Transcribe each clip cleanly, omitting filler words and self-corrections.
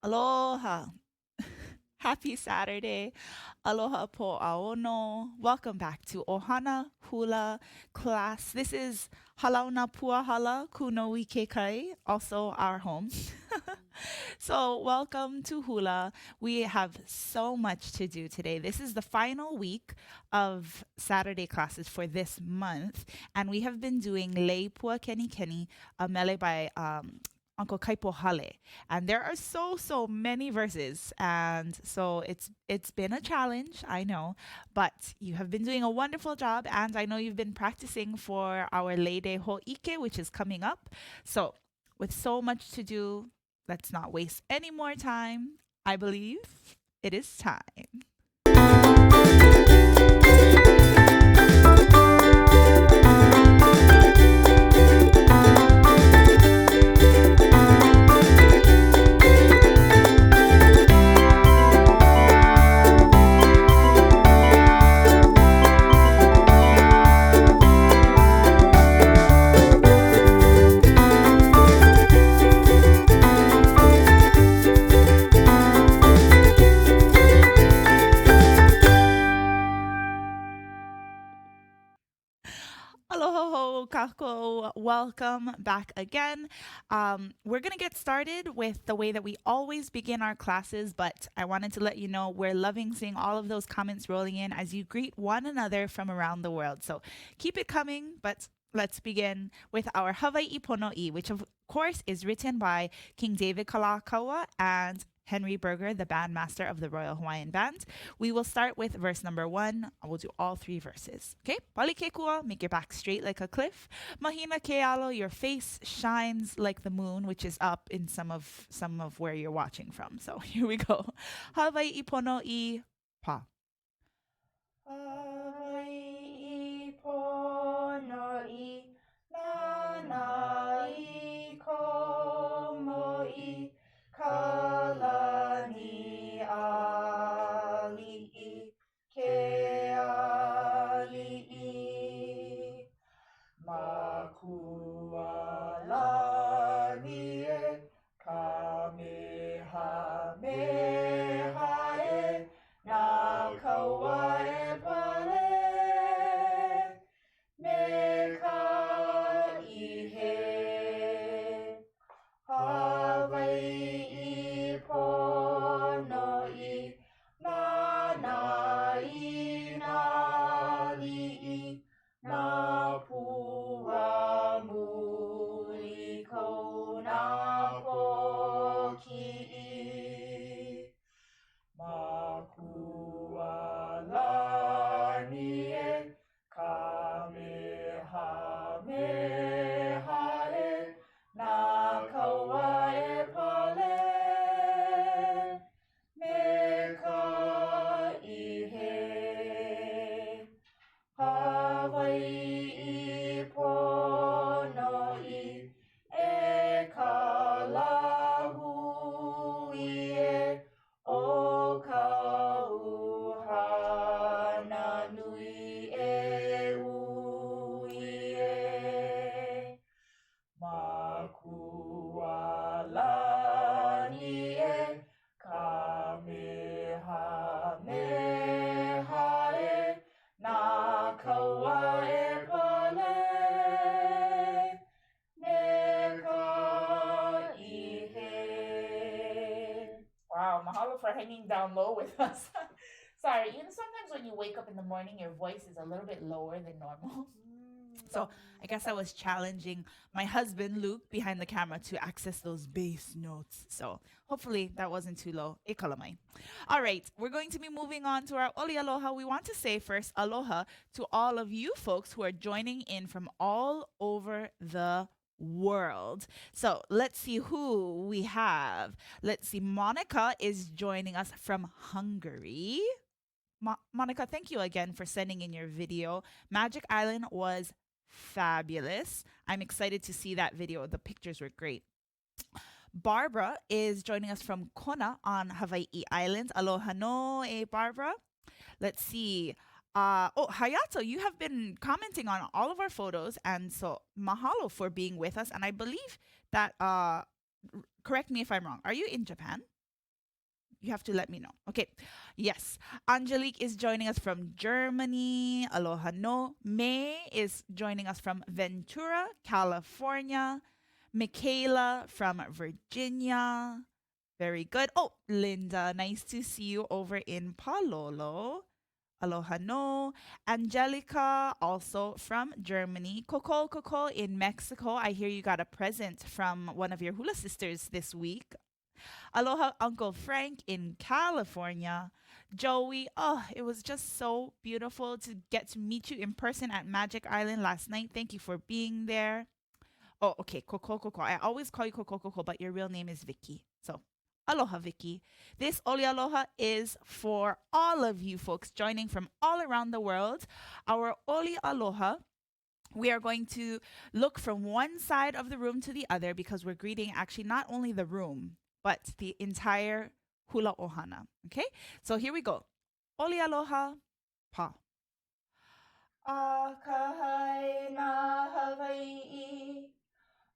Aloha. Happy Saturday. Aloha po aono. Welcome back to Ohana Hula class. This is Halauna Pua Hala Kuno Kekai, also our home. So, welcome to Hula. We have so much to do today. This is the final week of Saturday classes for this month, and we have been doing Lei Pua Kenikeni, a mele by Uncle Kaipo Hale. And there are so many verses, and so it's been a challenge, I know, but you have been doing a wonderful job, and I know you've been practicing for our Lei Day Hōʻike, which is coming up. So, with so much to do, let's not waste any more time. I believe it is time. Aloha kako. Welcome back again. We're going to get started with the way that we always begin our classes, but I wanted to let you know we're loving seeing all of those comments rolling in as you greet one another from around the world. So keep it coming, but let's begin with our Hawaiʻi Pono'i, which of course is written by King David Kalakaua and Henry Berger, the bandmaster of the Royal Hawaiian Band. We will start with verse number 1. We'll do all 3 verses. Okay? Pali ke kua, make your back straight like a cliff. Mahina ke alo, your face shines like the moon, which is up in some of where you're watching from. So here we go. Hawaii pono I pa. Hawaiʻi pono'i lanai komo'i kalani ali'i ke ali'i makualani e kamehameha e na kaua e pale me ka ihe Hawaiʻi pono'i lanai na li'i na pua muli ko na poki'i makualani e kamehameha e na kaua e pale me ka ihe Hawaiʻi pono'i e kalahui e o ka uhana nui e ui e makualani e kamehameha e na kaua e pale me ka ihe. Wow, mahalo for hanging down low with us. Sorry, sometimes when you wake up in the morning, your voice is a little bit lower than normal. So I guess I was challenging my husband Luke behind the camera to access those bass notes. So hopefully that wasn't too low. E kalamai. All right, we're going to be moving on to our Oli Aloha. We want to say first aloha to all of you folks who are joining in from all over the world. So let's see who we have. Let's see. Monica is joining us from Hungary. Monica, thank you again for sending in your video. Magic Island was fabulous. I'm excited to see that video. The pictures were great. Barbara is joining us from Kona on Hawaii Islands. Aloha no, Barbara. Let's see. Hayato, you have been commenting on all of our photos, and so mahalo for being with us. And I believe that, correct me if I'm wrong, are you in Japan? You have to let me know. Okay. Yes. Angelique is joining us from Germany. Aloha no. May is joining us from Ventura, California. Michaela from Virginia. Very good. Oh, Linda, nice to see you over in Palolo. Aloha no. Angelica, also from Germany. Coco in Mexico. I hear you got a present from one of your hula sisters this week. Aloha Uncle Frank in California. Joey, oh, it was just so beautiful to get to meet you in person at Magic Island last night. Thank you for being there. Oh, okay, Coco. I always call you Coco, but your real name is Vicky. So, aloha, Vicky. This Oli Aloha is for all of you folks joining from all around the world. Our Oli Aloha, we are going to look from one side of the room to the other because we're greeting actually not only the room, but the entire hula ohana. Okay? So here we go. Oli Aloha, pa. Akahaina Hawaiʻi.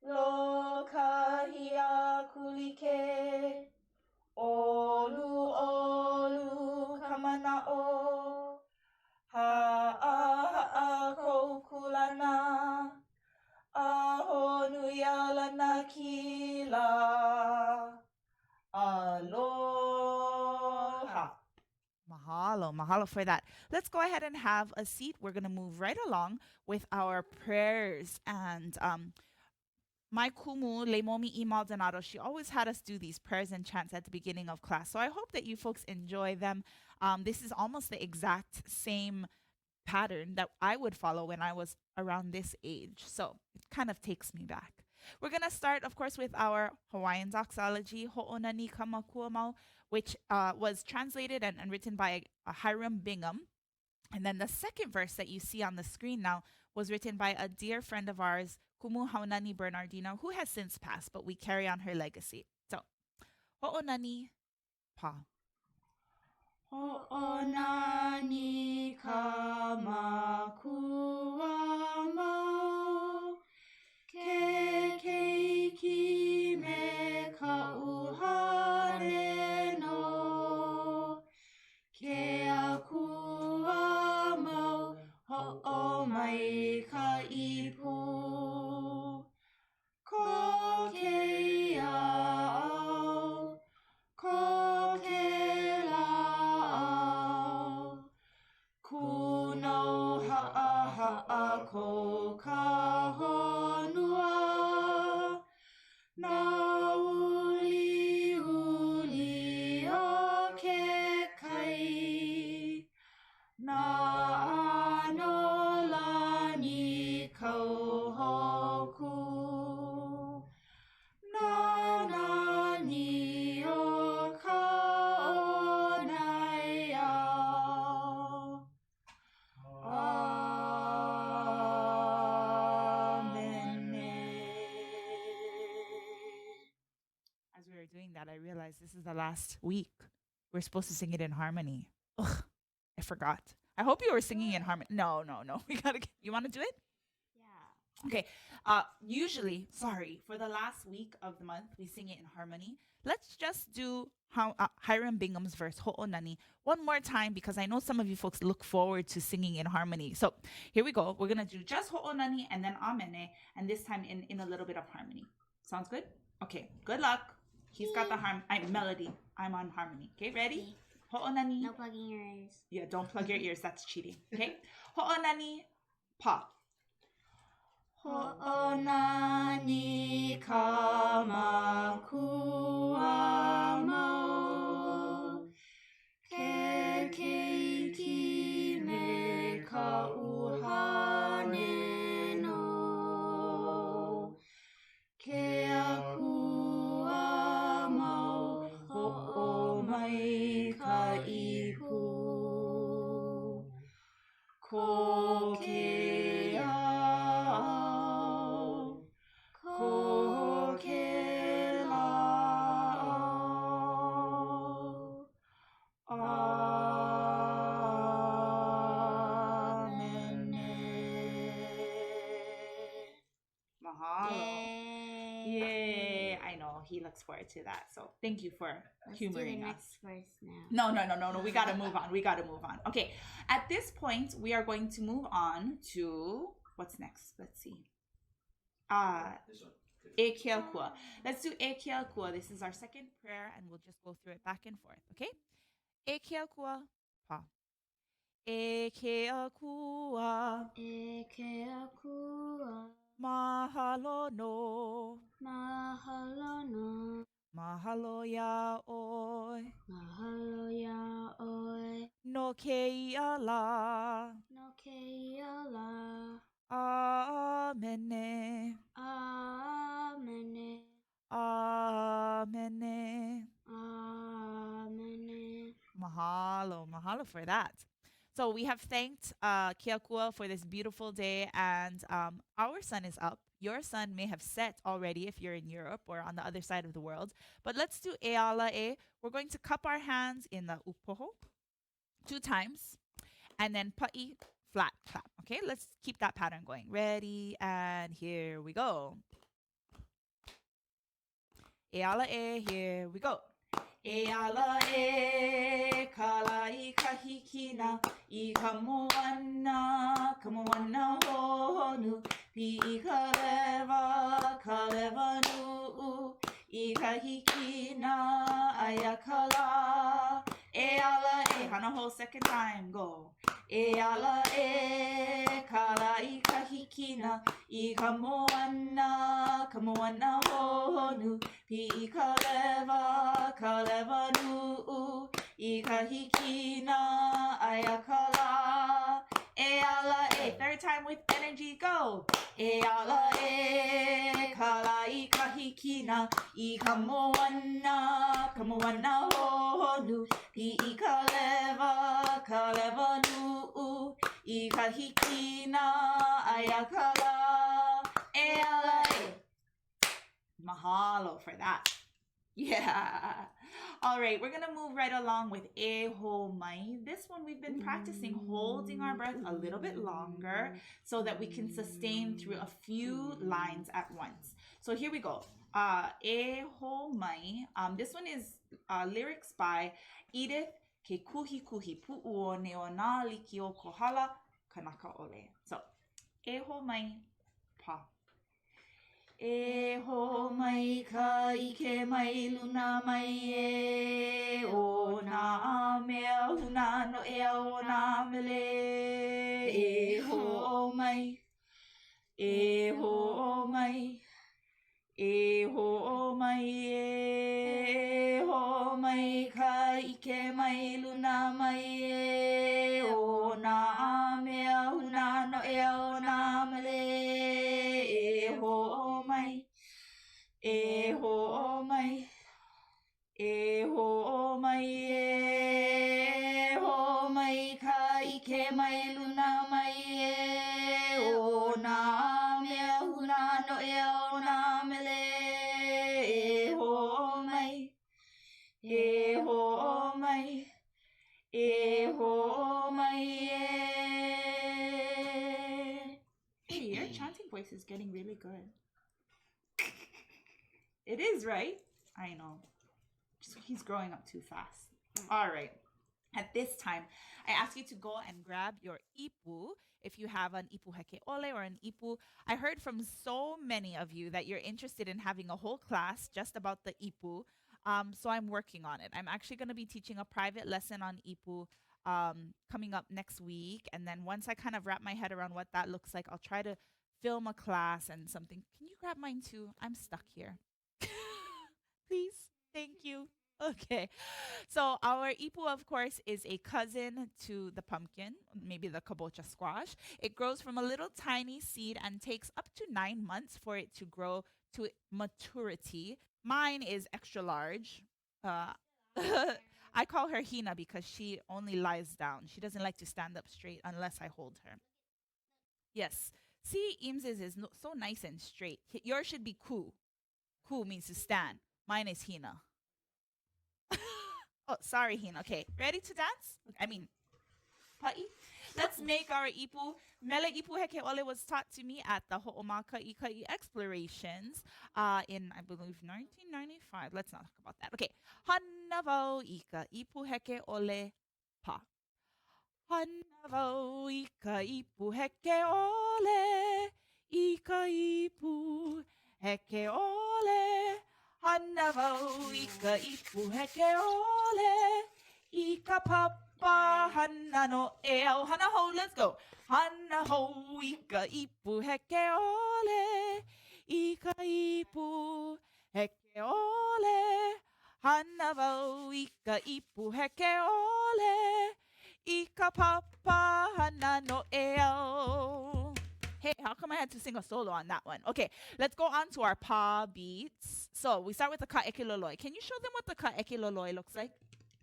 Lo kahia kulike, olu kamana'o, ha'a kokulana, aho nuialana kila, aloha. Mahalo for that. Let's go ahead and have a seat. We're going to move right along with our prayers and my kumu, Leimomi I Maldonado, she always had us do these prayers and chants at the beginning of class. So I hope that you folks enjoy them. This is almost the exact same pattern that I would follow when I was around this age. So it kind of takes me back. We're going to start, of course, with our Hawaiian doxology, Ho'onani Kamakuamau, which was translated and written by Hiram Bingham. And then the second verse that you see on the screen now was written by a dear friend of ours, Kumu Haunani Bernardino, who has since passed, but we carry on her legacy. So, Ho'onani Pa. Ho'onani kamakuamau, ke keiki me ka'uhaleno, ke akuamau ho'omai ka ipu, ko ke ao, ko ke lao, kuno ha'a ko ka honua, na uli o ke kai, na ano lani kau hoku, na nani o ka onai au. Amen. As we were doing that, I realized this is the last week. We're supposed to sing it in harmony. Ugh, I forgot. I hope you were singing in harmony. No. We gotta. You want to do it? Yeah. Okay. Usually, sorry, for the last week of the month, we sing it in harmony. Let's just do Hiram Bingham's verse, Ho'onani, one more time because I know some of you folks look forward to singing in harmony. So here we go. We're going to do just Ho'onani and then Amene, and this time in a little bit of harmony. Sounds good? Okay. Good luck. He's got the melody. I'm on harmony. Okay, ready? Okay. Ho'onani. No plugging your ears. Yeah, don't plug your ears. That's cheating. Okay? Ho'onani, pa. Ho'onani kamakuamau, ke keiki me ka'uhaleno, ke akuamau ho'omai ka ipu, ko ke ao, ko ke looks forward to that. So thank you for Let's do the humoring us. next verse now. No. We gotta move on. We gotta move on. Okay. At this point, we are going to move on to what's next. Let's see. E Kia Kua. Let's do E Kia Kua. This is our second prayer, and we'll just go through it back and forth. Okay. E Kia Kua Pa. E Kia Kua. E kia kua. Mahalo no. Mahalo no. Mahalo ya oi. Mahalo ya oi. No ke ia la. No ke ia la. Amene. Amene. Amene. Amene. Mahalo for that. So we have thanked Kia Kua for this beautiful day, and our sun is up. Your sun may have set already if you're in Europe or on the other side of the world. But let's do E ala e. We're going to cup our hands in the upoho 2 times, and then pa'i, flat clap. Okay, let's keep that pattern going. Ready, and here we go. E ala e, here we go. E ala e, kalai kahikina, I kamoana honu, pi I kaleva nuu, I kahikina, ayakala. E ala e, hana ho, second time, go. E ala e, kalai kahikina, I kamoana honu, pi I kaleva nuu, I kahikina, ayakala. E ala e, third time with energy, go. E ala e, kalai kahikina, I kamoana honu, pi I kaleva nuu, I kahikina, ayakala. E ala e. Mahalo for that. Yeah. All right, we're going to move right along with E ho mai. This one we've been practicing holding our breath a little bit longer so that we can sustain through a few lines at once. So here we go. E ho mai. This one is lyrics by Edith Ke kuhi pu'u o neona liki o kohala kanaka ole. So, e ho mai pa. E ho mai ka ike mai luna mai e o na mea huna no e o na mele. E ho mai. E ho mai. E ho mai e ho mai ka ike mai luna mai e o na mea huna no e o na mele. E ho mai. E ho mai. E ho mai e ho mai ka ike mai luna mai e o na mea huna no e o na mele. E ho mai. E ho mai. E ho mai e. Hey, your chanting voice is getting really good. It is, right? I know. Just he's growing up too fast. All right. At this time, I ask you to go and grab your ipu if you have an ipu heke ole or an ipu. I heard from so many of you that you're interested in having a whole class just about the ipu. So I'm working on it. I'm actually going to be teaching a private lesson on ipu coming up next week. And then once I kind of wrap my head around what that looks like, I'll try to film a class and something. Can you grab mine too? I'm stuck here. Please. Thank you. Okay. So our ipu, of course, is a cousin to the pumpkin, maybe the kabocha squash. It grows from a little tiny seed and takes up to 9 months for it to grow to maturity. Mine is extra large. I call her Hina because she only lies down. She doesn't like to stand up straight unless I hold her. Yes. See, Ims's is so nice and straight. Yours should be ku. Ku means to stand. Mine is Hina. Oh, sorry, Hina. Okay, ready to dance? I mean, Pa'i. Let's make our ipu. Mele ipu heke ole was taught to me at the Ho'omaka'ikai explorations in, I believe, 1995. Let's not talk about that. Okay. Hanavau ika ipu heke ole pa. Hanavau ika ipu heke ole. Ika ipu heke ole. Hanavau ika ipu heke ole. Ika papa hana no e au hana ho. Let's go. Hana ho ika ipu heke ole. Ika ipu heke ole. Hana vau ika ipu heke ole. Ika papa hana no e au. Hey, how come I had to sing a solo on that one? Okay, let's go on to our pa beats. So we start with the ka eke loloi. Can you show them what the ka eke loloi looks like?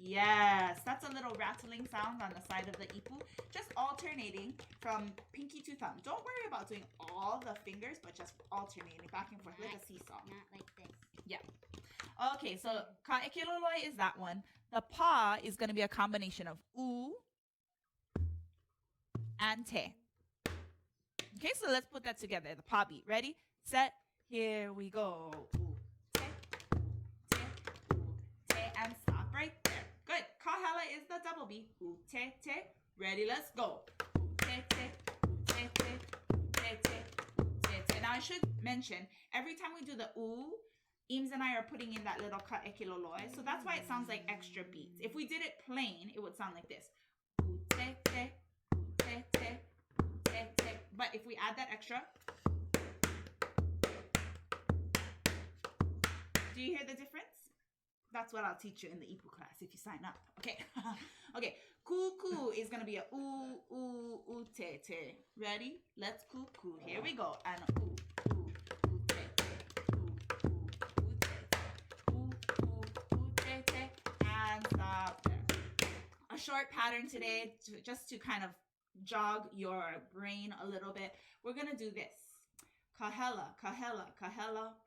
Yes, that's a little rattling sound on the side of the ipu, just alternating from pinky to thumb. Don't worry about doing all the fingers, but just alternating back and forth like a seesaw. Not like this. Yeah. Okay, so ka eke loloi is that one. The pa is going to be a combination of u and te. Okay, so let's put that together. The pa beat. Ready, set, here we go. Ooh, te, and stop right there. Good. Kahela is the double beat. Ooh, te. Ready, let's go. Ooh, te, te. Now I should mention, every time we do the ooh, Eames and I are putting in that little ka eke loloi, so that's why it sounds like extra beats. If we did it plain, it would sound like this. Ooh, te. But if we add that extra, do you hear the difference? That's what I'll teach you in the ipu class if you sign up. Okay. Okay. Ku is going to be a ooh, te. Ready? Let's ku. Here we go. And ooh, te. Ooh, te. And stop there. A short pattern today, just to kind of jog your brain a little bit. We're going to do this. Kahela,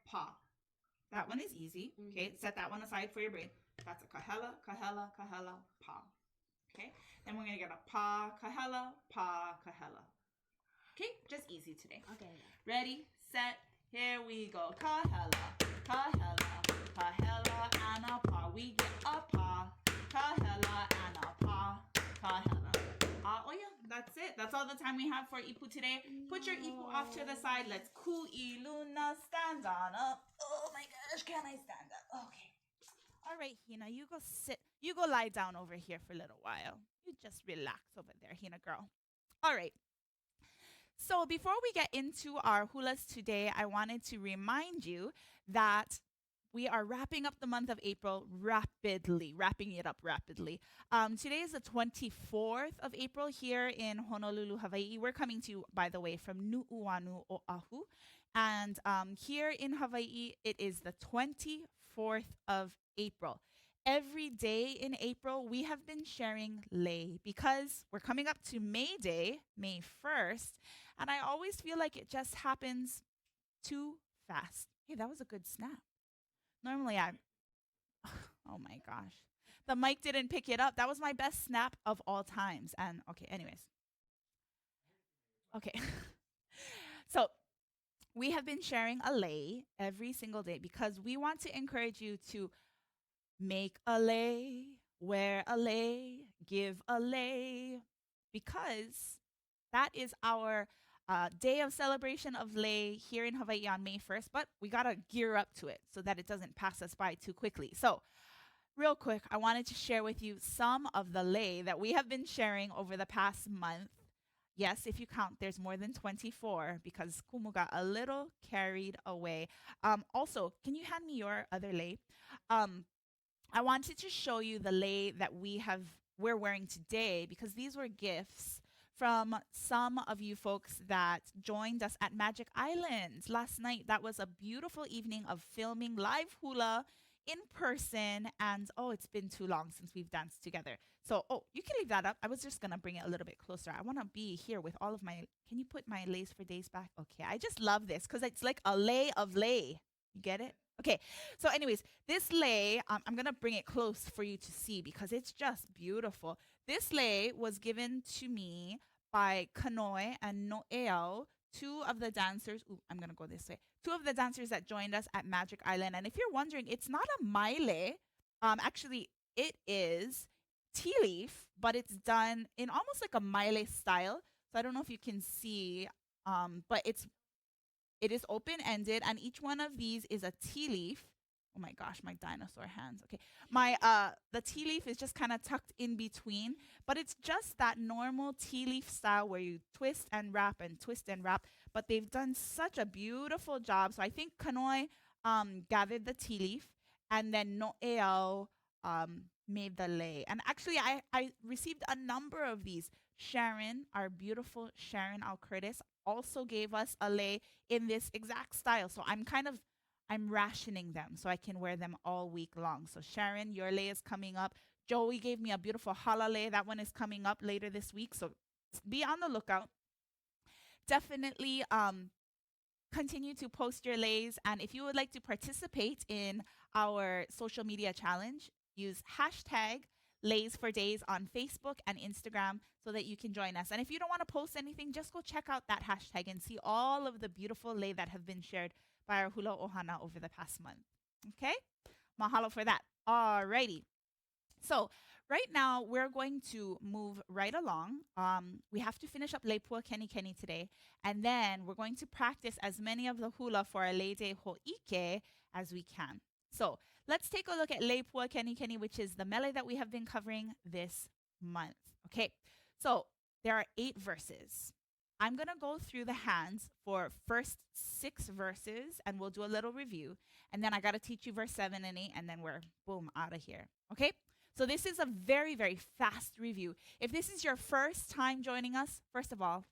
pa. That one is easy. Okay, set that one aside for your brain. That's a kahela, pa. Okay, then we're going to get a pa, kahela. Okay, just easy today. Okay. Ready, set, here we go. Kahela, and a pa. We get a pa, kahela, and a pa, kahela. Oh yeah, that's it. That's all the time we have for ipu today. Put your ipu off to the side. Let's ku'iluna, stand on up. Oh my gosh, can I stand up? Okay. All right, Hina, you go sit. You go lie down over here for a little while. You just relax over there, Hina girl. All right. So before we get into our hulas today, I wanted to remind you that we are wrapping up the month of April wrapping it up rapidly. Today is the 24th of April here in Honolulu, Hawaii. We're coming to you, by the way, from Nu'uanu, Oahu. And here in Hawaii, it is the 24th of April. Every day in April, we have been sharing lei because we're coming up to May Day, May 1st. And I always feel like it just happens too fast. Hey, that was a good snap. Normally oh my gosh. The mic didn't pick it up. That was my best snap of all times. And okay, anyways. Okay. So we have been sharing a lei every single day because we want to encourage you to make a lei, wear a lei, give a lei, because that is our day of celebration of lei here in Hawaii on May 1st, but we got to gear up to it so that it doesn't pass us by too quickly. So real quick, I wanted to share with you some of the lei that we have been sharing over the past month. Yes, if you count, there's more than 24 because Kumu got a little carried away. Also, can you hand me your other lei? I wanted to show you the lei that we're wearing today because these were gifts from some of you folks that joined us at Magic Island last night. That was a beautiful evening of filming live hula in person, and it's been too long since we've danced together. So, you can leave that up. I was just gonna bring it a little bit closer. I want to be here with all of my. Can you put my leis for days back? Okay, I just love this because it's like a lei of lei. You get it? Okay. So, anyways, this lei, I'm going to bring it close for you to see because it's just beautiful. This lei was given to me by Kanoi and Noeao, two of the dancers. Ooh, I'm going to go this way. Two of the dancers that joined us at Magic Island. And if you're wondering, it's not a maile. Actually, it is tea leaf, but it's done in almost like a maile style. So I don't know if you can see, but it is open-ended, and each one of these is a tea leaf. Oh my gosh, my dinosaur hands. Okay. The tea leaf is just kind of tucked in between, but it's just that normal tea leaf style where you twist and wrap and twist and wrap. But they've done such a beautiful job. So I think Kanoi gathered the tea leaf, and then Noeao made the lei. And actually, I received a number of these. Sharon, our beautiful Sharon Alcurtis, also gave us a lei in this exact style. So I'm rationing them so I can wear them all week long. So Sharon, your lei is coming up. Joey gave me a beautiful hala lei. That one is coming up later this week. So be on the lookout. Definitely continue to post your leis. And if you would like to participate in our social media challenge, use hashtag Leis for Days on Facebook and Instagram so that you can join us. And if you don't want to post anything, just go check out that hashtag and see all of the beautiful lei that have been shared by our hula ohana over the past month. Okay? Mahalo for that. Alrighty. So right now we're going to move right along. We have to finish up Lei Pua Kenikeni today, and then we're going to practice as many of the hula for our May Day Hōʻike as we can. So let's take a look at Lei Pua Kenikeni, which is the mele that we have been covering this month. Okay, so there are 8 verses. I'm going to go through the hands for first 6 verses, and we'll do a little review. And then I got to teach you verse 7 and 8, and then we're, boom, out of here. Okay? So this is a very, very fast review. If this is your first time joining us, first of all,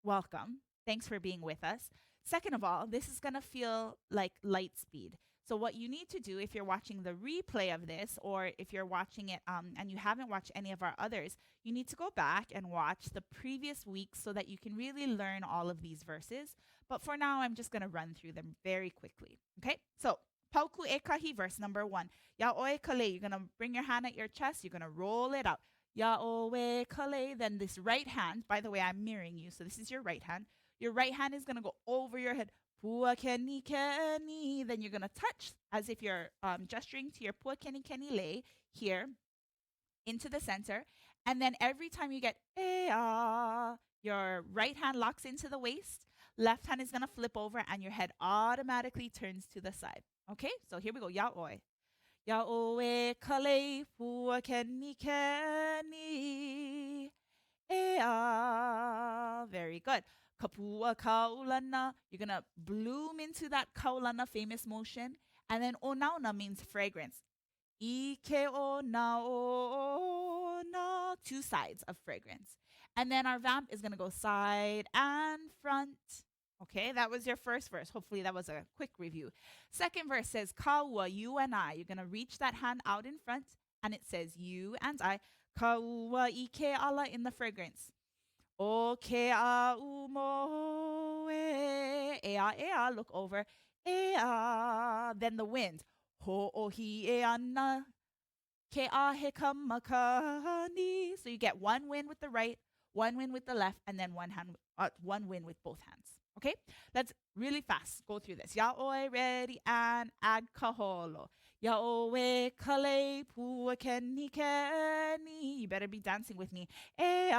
welcome. Thanks for being with us. Second of all, this is going to feel like light speed. So what you need to do if you're watching the replay of this, or if you're watching it and you haven't watched any of our others, you need to go back and watch the previous weeks so that you can really learn all of these verses. But for now, I'm just going to run through them very quickly. Okay, so Pauku e kahi, verse number 1. Yaoe kale, you're going to bring your hand at your chest. You're going to roll it out. Yaoe kale. Then this right hand, by the way, I'm mirroring you. So this is your right hand. Your right hand is going to go over your head. Pua Kenikeni. Then you're going to touch as if you're gesturing to your Pua Kenikeni lei here into the center. And then every time you get ea, your right hand locks into the waist. Left hand is going to flip over and your head automatically turns to the side. Okay, so here we go. Yaoi. Yaoe kale pua kenikeni. Ea. Very good. Kapua kaulana. You're going to bloom into that kaulana famous motion. And then onauna means fragrance. Ike o naona. 2 sides of fragrance. And then our vamp is going to go side and front. Okay, that was your first verse. Hopefully that was a quick review. Second verse says, Kaua, you and I. You're going to reach that hand out in front, and it says, you and I. Kaua ike ala in the fragrance. O ke a umo e. Ea, ea, look over. Ea. Then the wind. Hoʻohi e ana. Ke a he kamakani. So you get 1 wind with the right, 1 wind with the left, and then 1 wind with both hands. Okay, let's really fast go through this. Yaoi, ready, and add kaholo. Yaoi, kale, pua, kenikeni. You better be dancing with me. Ea,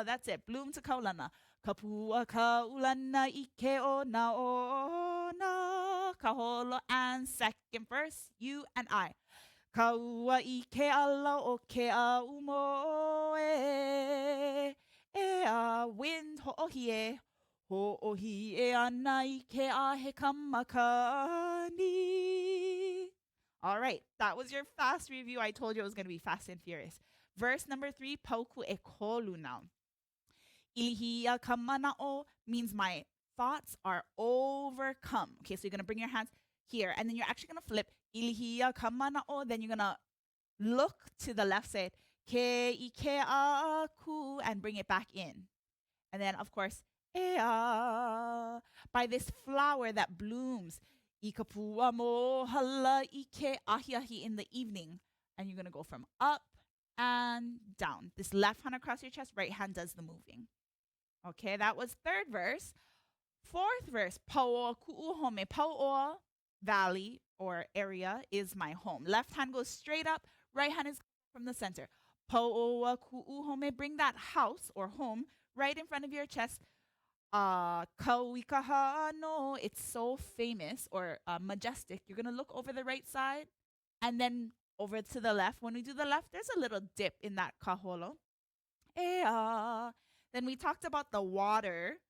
that's it. Bloom to kaulana. Kapua kaulana, ike o naona. Kaholo, and second verse, you and I. Kaua ike ala o ke a umo e. Ea, wind hoʻohi e. Hoʻohi e ana I ke a he kamakani. All right, that was your fast review. I told you it was going to be fast and furious. Verse number 3, pauku e kolu now. Ilihia kamana'o means my thoughts are overcome. Okay, so you're going to bring your hands here, and then you're actually going to flip. Ilihia kamana'o, then you're going to look to the left side. Ke ike a ku, and bring it back in. And then, of course, ea, by this flower that blooms. Ikapua mo Hawaiʻi ahi ahi in the evening. And you're going to go from up and down. This left hand across your chest, right hand does the moving. Okay, that was third verse. Fourth verse, Pauoa ku'uhome. Pauoa valley or area is my home. Left hand goes straight up, right hand is from the center. Pauoa ku'uhome, bring that house or home right in front of your chest. Kauikaha, it's so famous or majestic. You're going to look over the right side and then over to the left. When we do the left, there's a little dip in that kaholo. Then we talked about the water,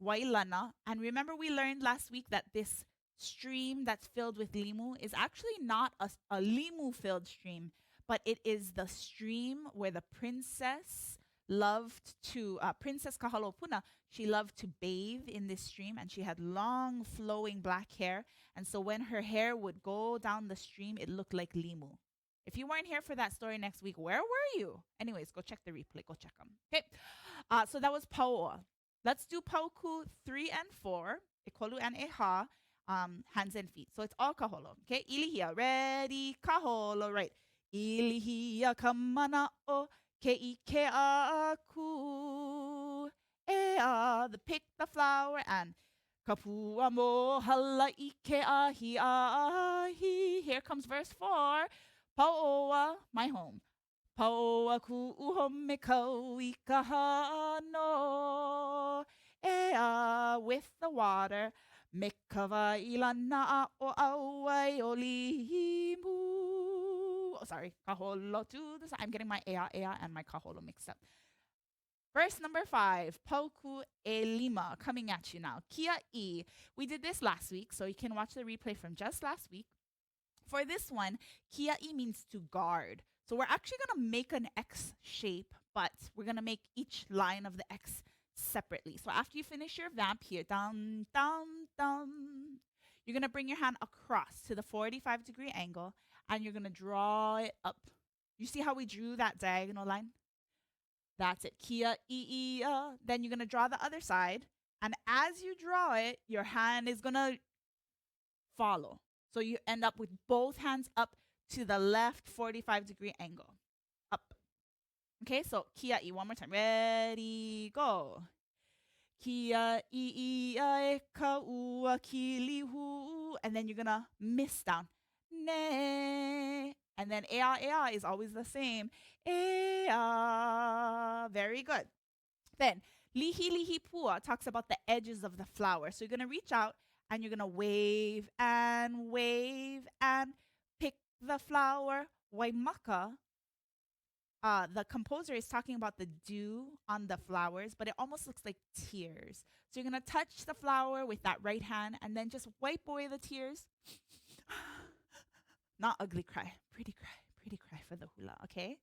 Wailana. And remember we learned last week that this stream that's filled with limu is actually not a limu-filled stream, but it is the stream where the princess loved to, Princess Kahalopuna, she loved to bathe in this stream, and she had long flowing black hair. And so when her hair would go down the stream, it looked like limu. If you weren't here for that story next week, where were you? Anyways, go check the replay. Go check them. Okay. So that was Pauoa. Let's do Pauku 3 and 4. Ekolu and Eha. Hands and feet. So it's all kaholo. Okay. Ilihia. Ready. Kaholo. Right. Ilihia kamana o ke'ike aku. Ea. The pick the flower and kapua mo halaike ahi ahi. Here comes verse 4. Pauoa, my home. Pauoa ku'uhome kauikahano. Ea, with the water. Mekava ilana o awai o limu. Oh, sorry. Kaholo to the side. I'm getting my ea and my kaholo mixed up. Verse number 5. Pauku e lima. Coming at you now. Kia I. We did this last week, so you can watch the replay from just last week. For this one, kia'i means to guard. So we're actually going to make an X shape, but we're going to make each line of the X separately. So after you finish your vamp here, down, down, down, you're going to bring your hand across to the 45-degree angle, and you're going to draw it up. You see how we drew that diagonal line? That's it. Kia'i. Then you're going to draw the other side, and as you draw it, your hand is going to follow. So you end up with both hands up to the left 45-degree angle. Up. Okay, so kia'i. One more time. Ready, go. Kia'i e ka'ua kilihu. And then you're going to miss down. Ne. And then ea is always the same. Ea. Very good. Then lihi pua talks about the edges of the flower. So you're going to reach out and you're going to wave and pick the flower. Waimaka, the composer is talking about the dew on the flowers, but it almost looks like tears. So you're going to touch the flower with that right hand and then just wipe away the tears. Not ugly cry, pretty cry for the hula, okay?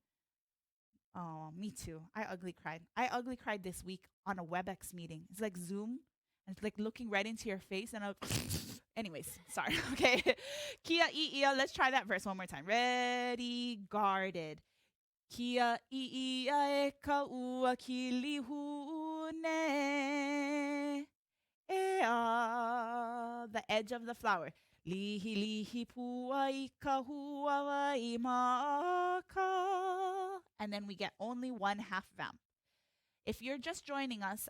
Oh, me too. I ugly cried. I ugly cried this week on a WebEx meeting. It's like Zoom. And it's like looking right into your face. And anyways, sorry. Okay. Kia i'ia. Let's try that verse one more time. Ready, guarded. Kia i'ia e ka'ua kilihune. Ea. The edge of the flower. Lihi pua I kahua wai maka. And then we get only one half vamp. If you're just joining us,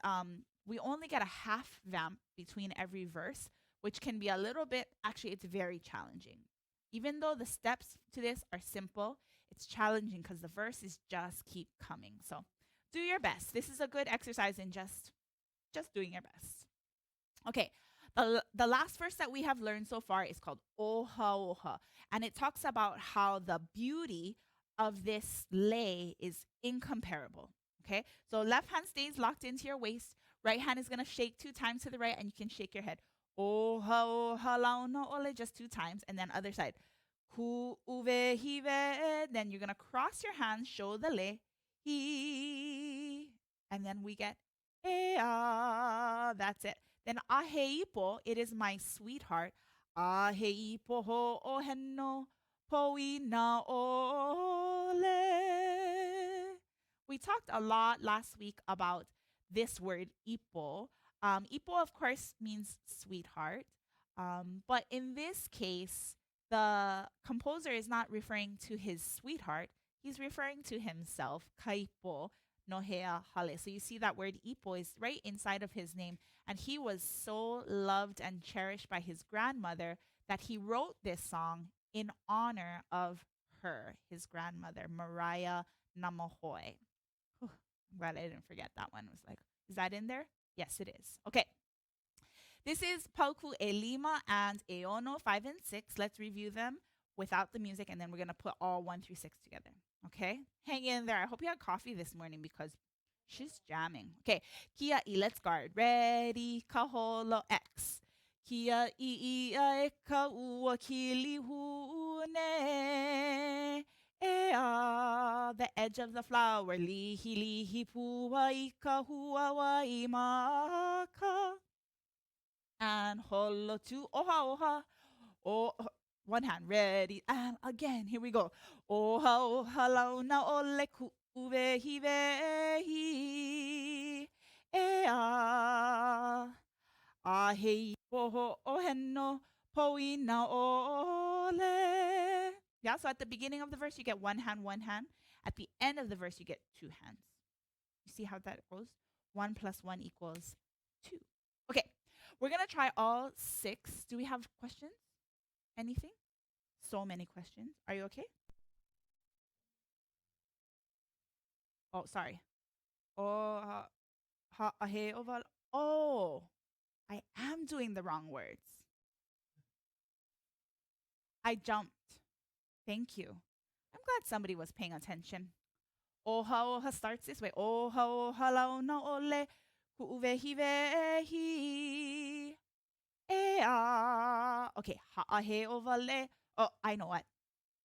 we only get a half vamp between every verse, which can be a little bit, actually, it's very challenging. Even though the steps to this are simple, it's challenging because the verses just keep coming. So do your best. This is a good exercise in just doing your best. Okay. The last verse that we have learned so far is called Oha Oha, and it talks about how the beauty of this lei is incomparable. Okay, so left hand stays locked into your waist, right hand is going to shake 2 times to the right, and you can shake your head. Oha Oha launa ole, just 2 times, and then other side. Hu uve hive, then you're going to cross your hands, show the lei, hi, and then we get ea, that's it. Then aheipo, it is my sweetheart. Aheipo hoʻoheno, poina ole. We talked a lot last week about this word ipo. Ipo, of course, means sweetheart. But in this case, the composer is not referring to his sweetheart. He's referring to himself, Kaipo no hea hale. So you see that word ipo is right inside of his name. And he was so loved and cherished by his grandmother that he wrote this song in honor of her, his grandmother, Mariah Namahoe. Whew, I'm glad I didn't forget that one. It was like, is that in there? Yes, it is. Okay. This is Pauku e Lima and Eono 5 and 6. Let's review them without the music, and then we're going to put all 1 through 6 together. Okay? Hang in there. I hope you had coffee this morning because she's jamming. Okay. Kia I, let's guard. Ready, kaholo X. Kia I e ka ua kili hune. Ea, the edge of the flower. Lihi lihi pua I ka hua wa I maka. And holo tu oha oha. Oh, one hand, ready. And again, here we go. Oha oha launa ole ku uvehi vehi. Ea. Ahei poho oheno poina ole. Yeah, so at the beginning of the verse, you get one hand, one hand. At the end of the verse, you get two hands. You see how that goes? 1 + 1 = 2. Okay, we're going to try all 6. Do we have questions? Anything? So many questions. Are you okay? Oh, sorry. Oh, oh, I am doing the wrong words. I jumped. Thank you. I'm glad somebody was paying attention. Oha oha starts this way. Oha oha launa ole ku'uvehi vehi. Ea. Okay. Ha'ahe o vale. Oh, I know what.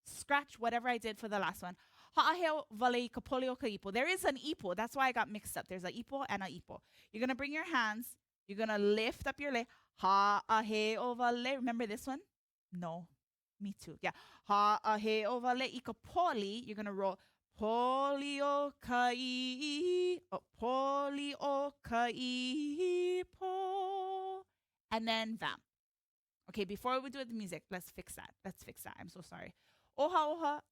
Scratch whatever I did for the last one. Ha'ahe o vale ka poli o ka ipo. There is an ipo. That's why I got mixed up. There's a ipo and a ipo. You're going to bring your hands. You're going to lift up your leg. Ha'ahe o vale. Remember this one? No. Me too. Yeah. Ha'ahe o vale I ka poli. You're going to roll. Poli o kai. Oh, poli o kai po. And then vamp. Okay, before we do the music, let's fix that. I'm so sorry. Oha oha.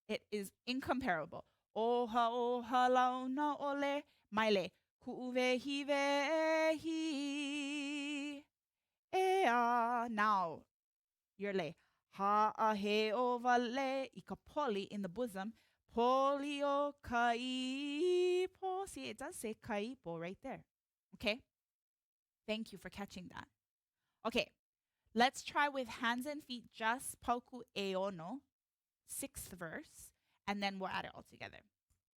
It is incomparable. Oha oha launa ole. Maile. Ku'uvehi vehi. Ea. Now, your le. Ha'ahe o vale. Ika poli in the bosom. Poli o kaipo. See, it does say kaipo right there. Okay? Thank you for catching that. Okay, let's try with hands and feet, just pauku eono, 6th verse, and then we'll add it all together.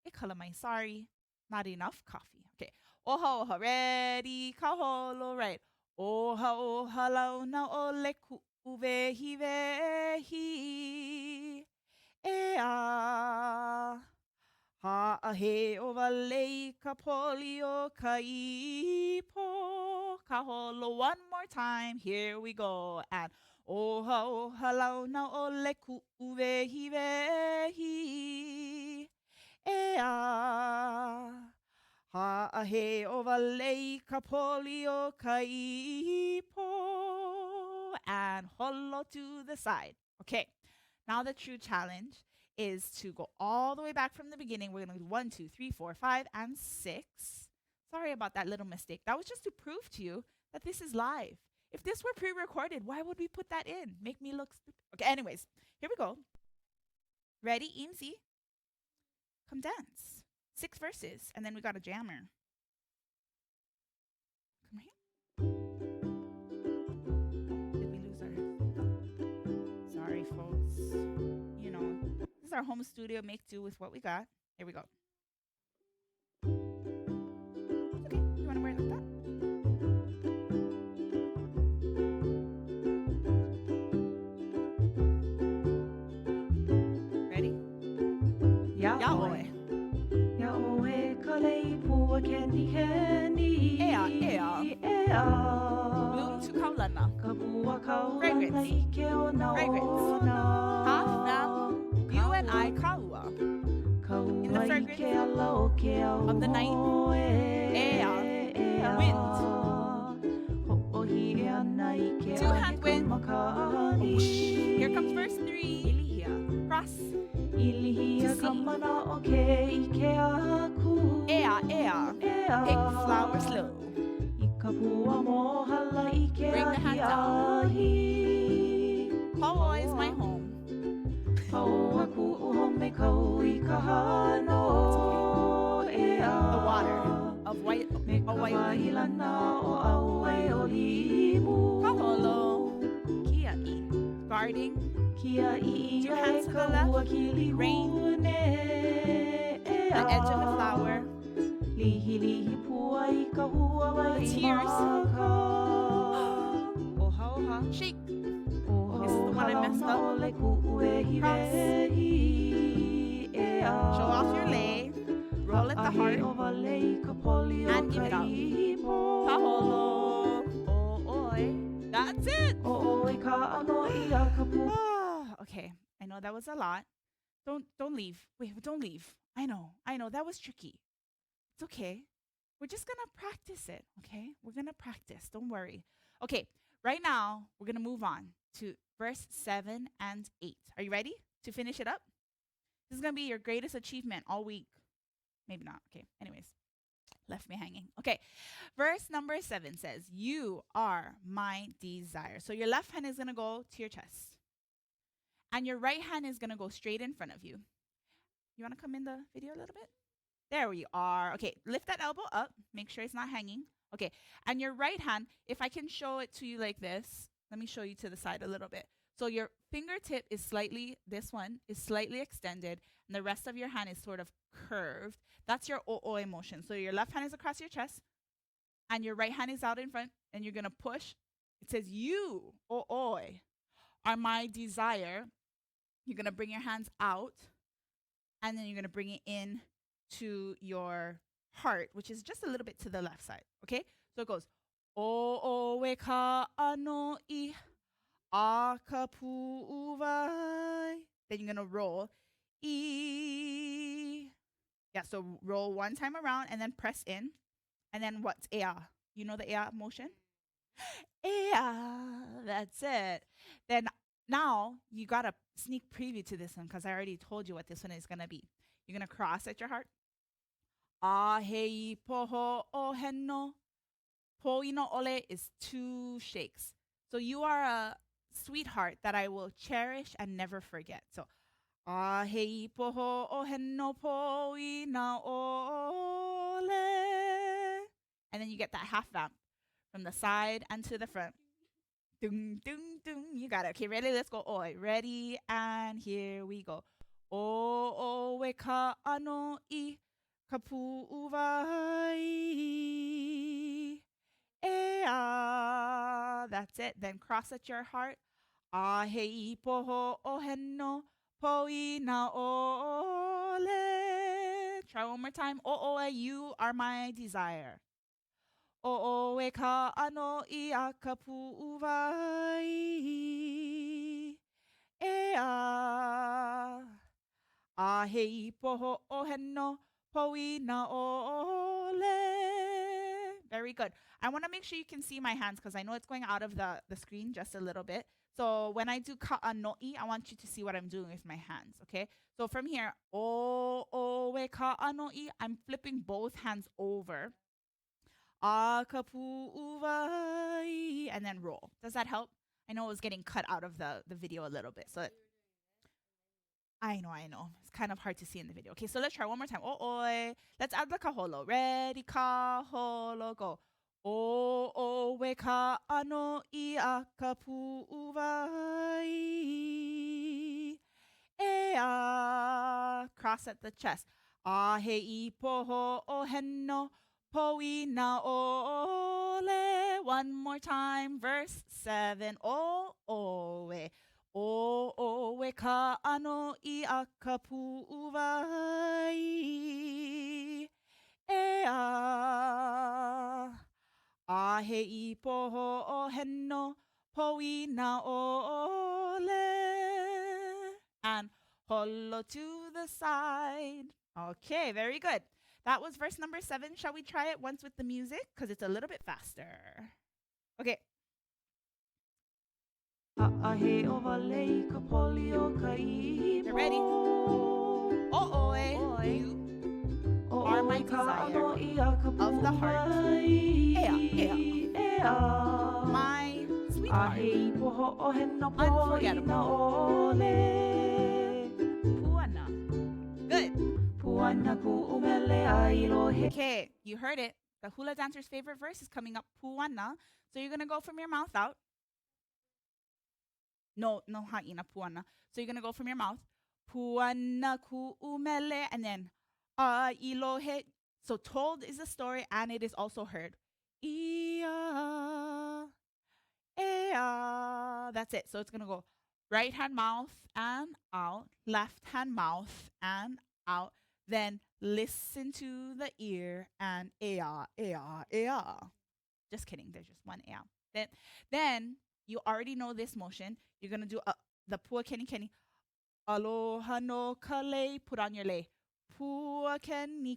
Ikalamai, sorry, not enough coffee. Okay, oha oha, ready, kaholo, right. Oha oha launa ole ku uvehi vehi. Ea. Ha'ahe o vale ka poli o kaipo. Kaholo, one more time. Here we go. And oha oha launa ole ku uvehi vehi. Ea. Ha'ahe o vale ka poli o kaipo. And holo to the side. Okay, now the true challenge is to go all the way back from the beginning. We're going to do 1, 2, 3, 4, 5, and 6. Sorry about that little mistake. That was just to prove to you that this is live. If this were pre-recorded, why would we put that in? Make me look stupid. Okay, anyways, here we go. Ready, Eamsy? Come dance. 6 verses, and then we got a jammer. Come here. Did we lose our... Sorry, folks. You know, this is our home studio. Make do with what we got. Here we go. Okay, you want to wear it like that? Ready? Yahweh. Yahweh ka Lei Pua Kenikeni. Ea, ea. Ea. Bloom to kaulana. Ka pua kaulana Fragrance. ike o na Fragrance. ona. Half now, you and I kaua. In the fragrance of the night. Ea. Wind. 2 hands kani. Here comes verse 3. Ilihia. Cross. Ilihia To ka see. mana o ke ike aku. Ea, ea. Ea. Pick flower slow. I ka pua mohala i ke Bring the hand down. ahi. Hawaii is my home. Hau aku uhome kau i ka hano. Ea. The water of white Me ka Hawaii. wahilana o aue o limu. Kaholo. Kia i. Guarding. Kia i Two hands to the left. Rain. The edge of the flower. Lihi lihi pua i ka hua wai The tears. maka. Oha, oha. Shake. This is the one I messed up. Cross. Show off your lei. Roll at the heart. And give it out. Kaholo. Oh, oi. That's it. Okay. I know that was a lot. Don't leave. Wait, don't leave. I know. That was tricky. It's okay. We're just gonna practice it, okay? We're gonna practice. Don't worry. Okay, right now we're gonna move on to verse 7 and 8. Are you ready to finish it up? This is gonna be your greatest achievement all week. Maybe not. Okay. Anyways, left me hanging. Okay. Verse number 7 says, "You are my desire." So your left hand is gonna go to your chest. And your right hand is gonna go straight in front of you. You wanna come in the video a little bit? There we are. Okay, lift that elbow up. Make sure it's not hanging. Okay, and your right hand, if I can show it to you like this, let me show you to the side a little bit. So your fingertip is slightly, this one is slightly extended, and the rest of your hand is sort of curved. That's your o'oi motion. So your left hand is across your chest, and your right hand is out in front, and you're gonna push. It says, "You, o'oi, are my desire." You're gonna bring your hands out, and then you're gonna bring it in to your heart, which is just a little bit to the left side. Okay, so it goes o we ka ano I a ka pu'uwai. Then you're gonna roll I. Yeah, so roll one time around and then press in, and then what's ea? You know the ea motion? Ea, that's it. Then now you got a sneak preview to this one because I already told you what this one is gonna be. You're gonna cross at your heart. Ahei poho oheno. Poino ole is 2 shakes. So you are a sweetheart that I will cherish and never forget. So ahei poho oheno poina ole. And then you get that half vamp from the side and to the front. Dung, dung, dung. You got it. Okay, ready? Let's go. Oi, ready? And here we go. O we ka ano I ka pu'uwai. Ea. That's it. Then cross at your heart. Ahei poho oheno poina ole. Try one more time. O you are my desire. O e ka ano I a ka pu'uwai. Ea. Ahei poho oheno poina ole. Very good. I want to make sure you can see my hands because I know it's going out of the screen just a little bit. So when I do ka'ano'i, I want you to see what I'm doing with my hands, okay? So from here, o we ka'ano'i, I'm flipping both hands over. A ka pu'uwai, and then roll. Does that help? I know it was getting cut out of the video a little bit. So I know. It's kind of hard to see in the video. Okay, so let's try one more time. O'oi. Let's add the kaholo. Ready, kaholo, go. O we ka ano I a ka pu'uwai. Ea. Cross at the chest. Ahei poho oheno poina ole. One more time. Verse 7. O'oe. O we ka ano I a ka pu'uwai. Ea. Ahei poho oheno poina ole. And holo to the side. Okay, very good. That was verse number 7. Shall we try it once with the music? Because it's a little bit faster. Okay. A'ahe o wale I ka poli o ka ihi You're ready. O'oe, you are my desire of the heart. Ea, ea. My sweetheart. Unforgettable. Puana. Good. Okay, you heard it. The hula dancer's favorite verse is coming up, puana. So you're going to go from your mouth out. No, ha'ina, puana. So you're going to go from your mouth. Puana ku'umele. And then, ilohe. So told is the story and it is also heard. Ia, ea. That's it. So it's going to go right hand mouth and out. Left hand mouth and out. Then listen to the ear and ea, ea, ea. Just kidding. There's just one ea. Then you already know this motion. You're going to do the Pua Kenikeni. Aloha no ka lei. Put on your lei. Pua Kenikeni.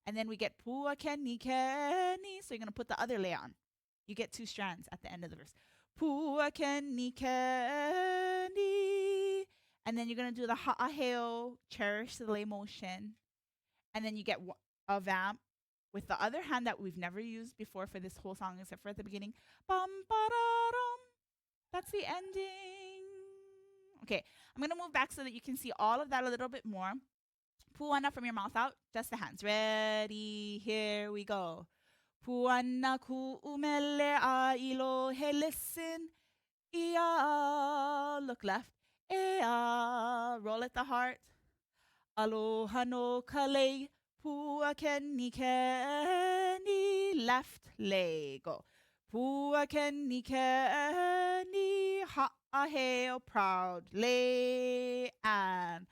And then we get Pua Kenikeni. So you're going to put the other lei on. You get 2 strands at the end of the verse. Pua Kenikeni. And then you're going to do the ha'aheo, cherish the lei motion. And then you get a vamp with the other hand that we've never used before for this whole song except for at the beginning. Bum, ba-da-dum. That's the ending. Okay, I'm going to move back so that you can see all of that a little bit more. Puana from your mouth out, just the hands. Ready, here we go. Puana ku'umele a ilohe, listen. Ia, look left. Ea, roll at the heart. Aloha no ka lei, Pua Kenikeni, left leg, go. Pua Kenikeni, ha'aheo, proud lei, and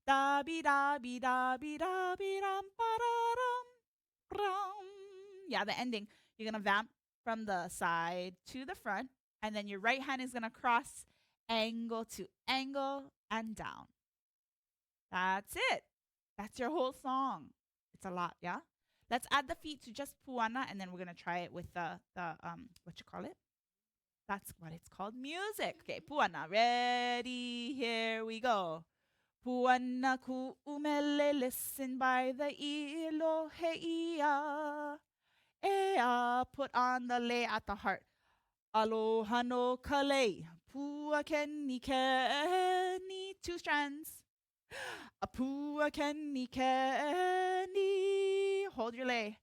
da-bi-da-bi-da-bi-da-bi-ram, ba-da-ram, ram. Yeah, the ending. You're going to vamp from the side to the front, and then your right hand is going to cross angle to angle and down. That's it. That's your whole song. It's a lot, yeah? Let's add the feet to just puana, and then we're going to try it with the what you call it? That's what it's called, music. Okay, puana. Ready? Here we go. Puana ku'umele, listen by the ilohe ia. Ea, put on the lei at the heart. Aloha no ka lei, Pua Kenikeni, 2 strands. A Pua Kenikeni, hold your lei.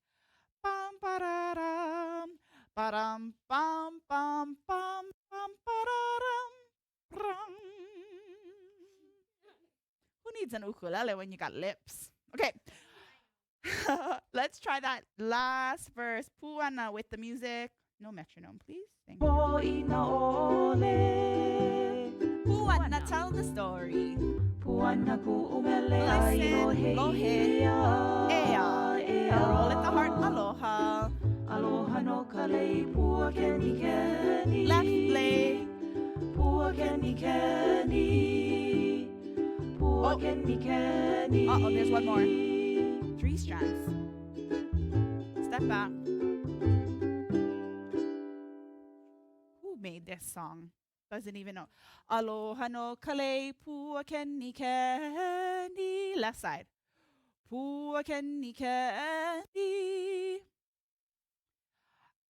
Bam pararam, param bam bam bam bam pararam, ram. Who needs an ukulele when you got lips? Okay. Let's try that last verse. Puana with the music. No metronome, please. Thank you. Puana, tell the story. Listen, lohe, ea, roll at the heart, aloha. Aloha no ka lei, Pua Kenikeni. Left lei. Pua Kenikeni. Pua Kenikeni. Uh-oh, there's one more. 3 strands. Step back. Who made this song? Doesn't even know. Aloha no ka lei, Pua Kenikeni. Left side. Pua Kenikeni.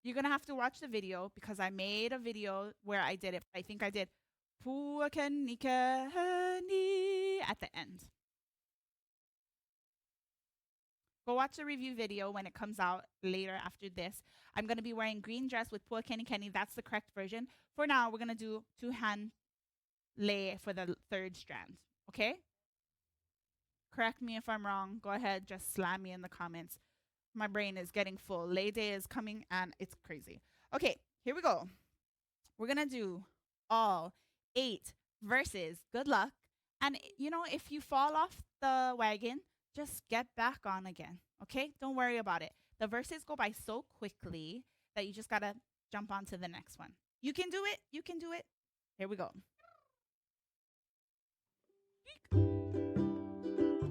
You're going to have to watch the video because I made a video where I did it. I think I did Pua Kenikeni at the end. Go watch the review video when it comes out later after this. I'm going to be wearing green dress with Pua Kenikeni. That's the correct version. For now, we're going to do 2-hand lei for the 3rd strand. Okay? Correct me if I'm wrong. Go ahead. Just slam me in the comments. My brain is getting full. Lei Day is coming and it's crazy. Okay, here we go. We're going to do all 8 verses. Good luck. And, you know, if you fall off the wagon, just get back on again. Okay? Don't worry about it. The verses go by so quickly that you just got to jump on to the next one. You can do it. You can do it. Here we go.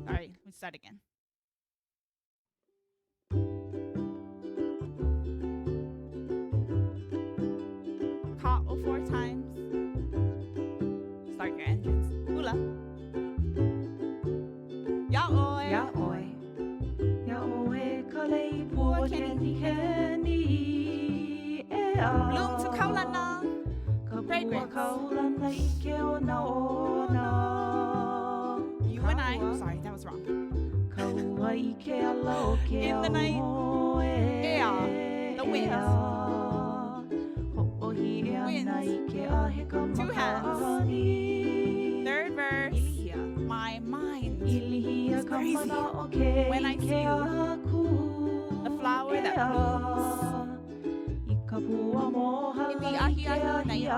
Sorry, let's start again. You and I, sorry, that was wrong. In the night, the winds. Winds. 2 hands. Third verse. My mind is crazy when I see you. The flower that blooms in the ahi ahi night.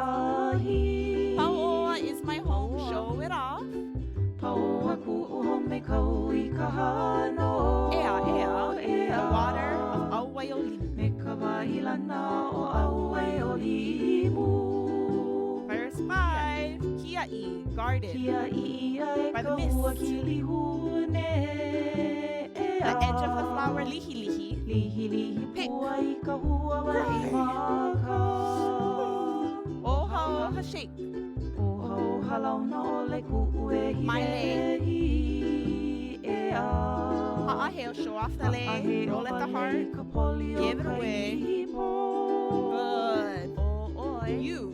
Paoa is my home. Show it off. The water of Auwaiolimu. Verse 5. Kia'i, guarded by the mist. The edge of the flower, lihi lihi. Pick. Oha oha shake. My lei. Ha'aheo, show off the lei. Roll at the heart. Give it away. Good. You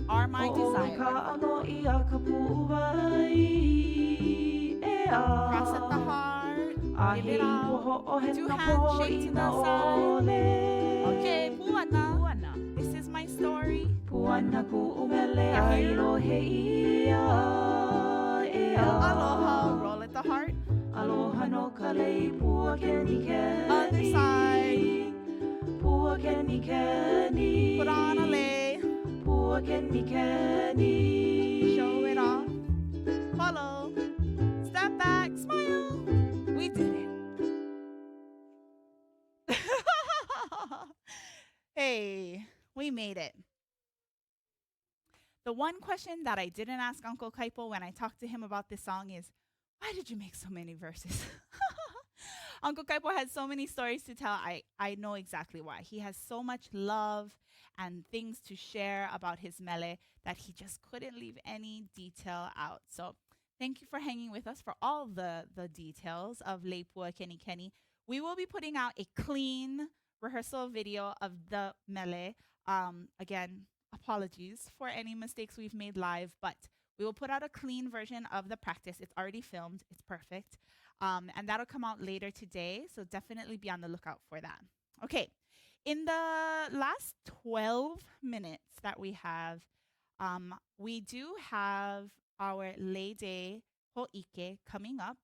are my desire. Cross at the heart. Give it out. 2 hands shake to the side. Okay, puana. This is my story. Aloha, roll at the heart. Other side. Put on a lei. Show it off. Follow. Step back. Smile. We did it. Hey, we made it. The one question that I didn't ask Uncle Kaipo when I talked to him about this song is, why did you make so many verses? Uncle Kaipo has so many stories to tell. I know exactly why. He has so much love and things to share about his mele that he just couldn't leave any detail out. So thank you for hanging with us for all the details of Lei Pua Kenikeni. We will be putting out a clean rehearsal video of the mele. Again, apologies for any mistakes we've made live, but we will put out a clean version of the practice. It's already filmed. It's perfect. And that'll come out later today. So definitely be on the lookout for that. Okay. In the last 12 minutes that we have, we do have our Lei Day Hōʻike coming up.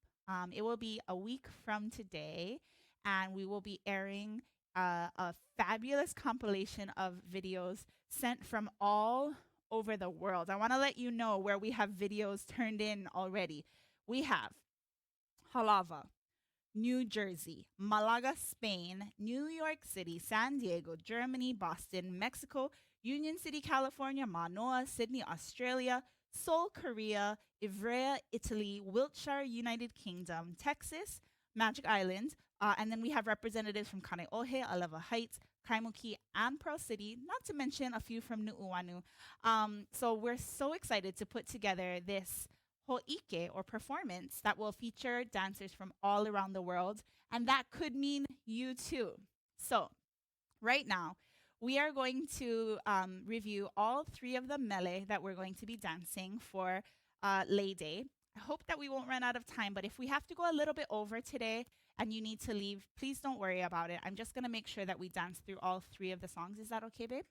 It will be a week from today, and we will be airing a fabulous compilation of videos sent from all over the world. I want to let you know where we have videos turned in already. We have Halava, New Jersey, Malaga, Spain, New York City, San Diego, Germany, Boston, Mexico, Union City, California, Manoa, Sydney, Australia, Seoul, Korea, Ivrea, Italy, Wiltshire, United Kingdom, Texas, Magic Island, and then we have representatives from Kaneohe, Aleva Heights, Kaimuki, and Pearl City, not to mention a few from Nu'uanu. So we're so excited to put together this Hōʻike, or performance, that will feature dancers from all around the world, and that could mean you too. So right now, we are going to review all 3 of the mele that we're going to be dancing for Lei Day. I hope that we won't run out of time, but if we have to go a little bit over today and you need to leave, please don't worry about it. I'm just going to make sure that we dance through all 3 of the songs. Is that okay, babe?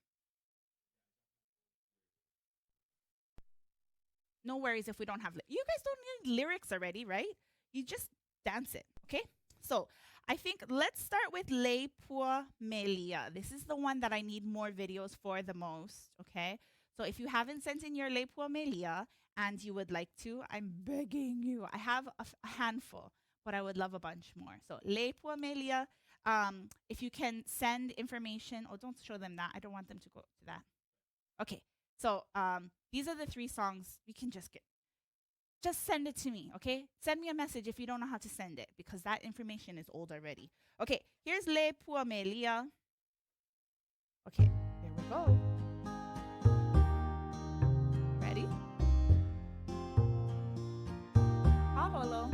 No worries if we don't have you guys don't need lyrics already, right? You just dance it, okay? So I think let's start with Lei Pua Melia. This is the one that I need more videos for the most, okay? So if you haven't sent in your Lei Pua Melia and you would like to, I'm begging you. I have a handful, but I would love a bunch more. So Lei Pua Melia, if you can send information, don't show them that. I don't want them to go to that. Okay. So these are the 3 songs. You can just send it to me, okay? Send me a message if you don't know how to send it, because that information is old already. Okay, here's Lei Pua Melia. Okay, here we go. Ready? Aholo.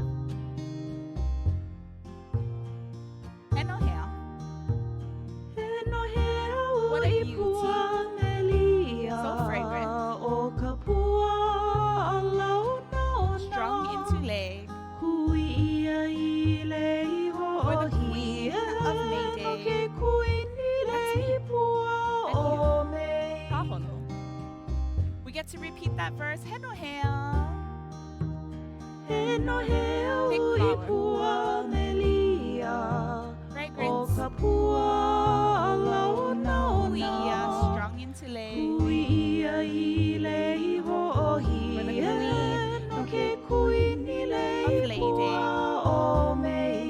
Eno hea. What a beauty. So fragrant. no he Big Lei flower. Pua Melia. Fragrance. O ka pua launa Kuia, ona. strong into lei. Kuia I Lei Hoʻoheno. For the queen No ke kui ni of Lei Lei Pua Day. o May.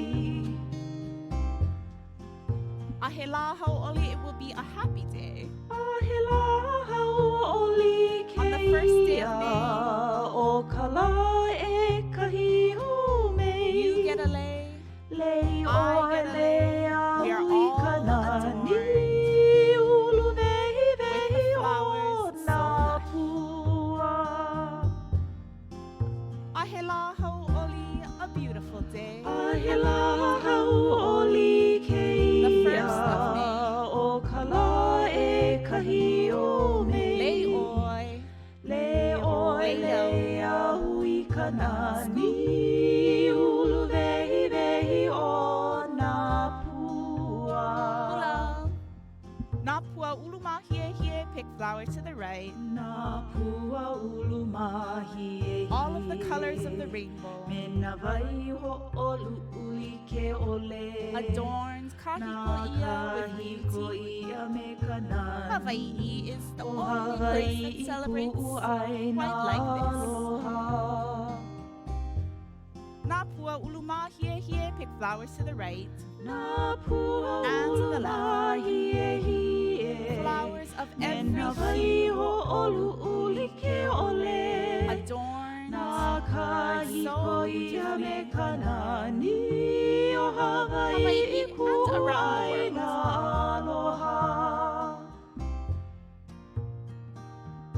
A he la hauʻoli, it will be a happy day. Ahela hauʻoli On the first day of keia o ka la e kahi o May. You get a lei. Lei I o get a lei lei. We are au all I ka nani. Ulu vehi With the vehi o flowers so nā lush. pua. A he la hauʻoli, a beautiful day. Ahela hauʻoli The keia first of May. o ka la e kahi o May. Lei oi. Lei oi Lei lei au I ka nani. Ulu vehi vehi o nā pua. Hula. Nā pua ulu mahie hie, pick flower to the right. Nā pua ulu mahi e All of the hie. colors of the rainbow. Me nā vai hoʻolu uli ke ole. Adorns Nā kahiko ia with kahiko beauty. ia me ka nani. Hawaiʻi is the O only place Hawaiʻi that celebrates puʻu ai nā quite like this. aloha. Nā pua ulu mahie hie, pick flowers to the right. Nā pua And to the ulu left. mahi e hie. Flowers of Me every nā vai hue hoʻolu uli ke ole. adorns Nā so kahiko ia me beautifully. ka nani. O Hawaiʻi Hawaiʻi and puʻu around ai the nā aloha.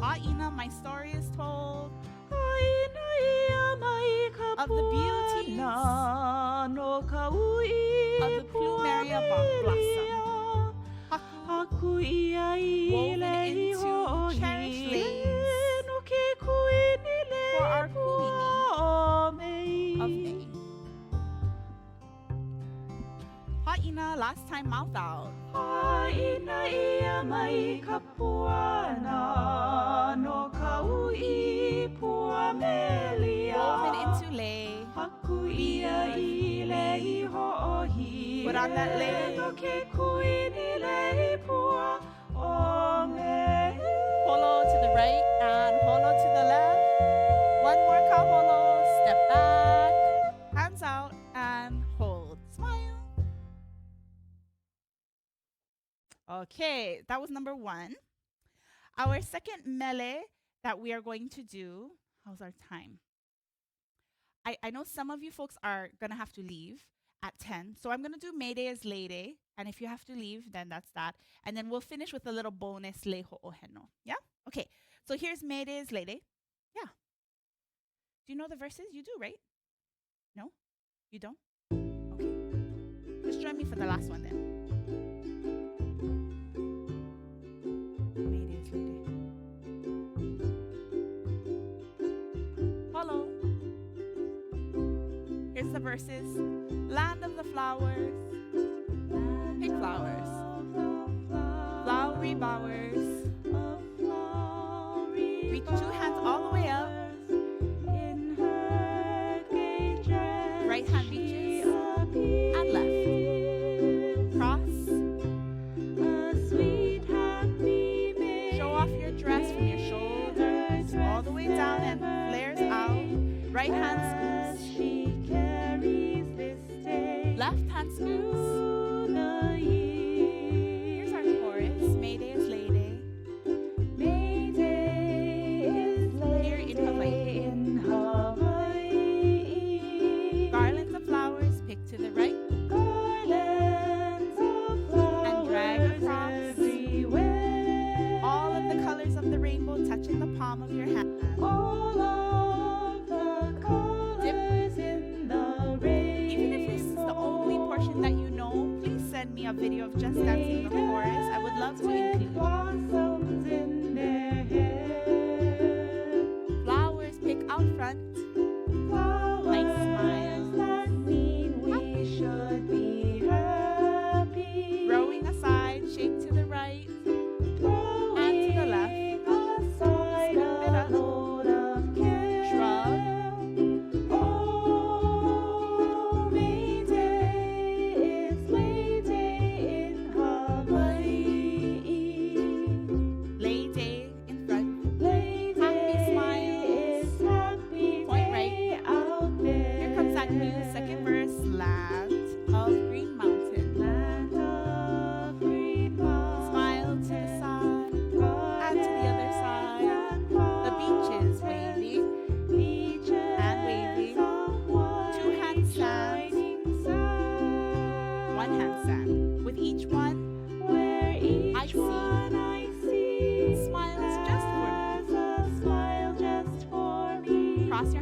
Aina, my story is told Aina ia mai ka of the beauties puana no ka ui of the plumeria blossom. Haku Haku ia I woven lei into cherished hoʻohi lace no ke kui ni lei for our pua kuini o May. of May. Ha'ina, last time mouth out. Aina ia mai ka puana no ka ui Pua Melia. Woven into lei. Haku ia I lei hoʻohi. Put on that lei. No ke kui ni lei pua o May. Holo to the right and holo to the left. One more ka holo. Step back. Hands out and hold. Smile. Okay, that was number one. Our second mele that we are going to do. How's our time? I know some of you folks are going to have to leave at 10. So I'm going to do May Day as Lei Day. And if you have to leave, then that's that. And then we'll finish with a little bonus Lei Hoʻoheno. Yeah? Okay. So here's May Day as Lei Day. Yeah. Do you know the verses? You do, right? No? You don't? Okay. Just join me for the last one then. May Day as Lei Day. Follow. Here's the verses. Land of the flowers. Pick flowers. Flowery bowers. Reach two hands all the way up. Right hand reaches and left. Cross. Show off your dress from your shoulders all the way down and flares out. Right hand scoops. Left hand scoops. Here's our chorus. May Day is Lei Day. Here in Hawaii. Garlands of flowers pick to the right and drag across. All of the colors of the rainbow touching the palm of your hand. Even if this is the only portion that you know, please send me a video of just dancing the chorus. I would love to include you. Flowers pick out front. Nice smile. Throwing aside, shake to the right and to the left. Scoop it up. Shrug.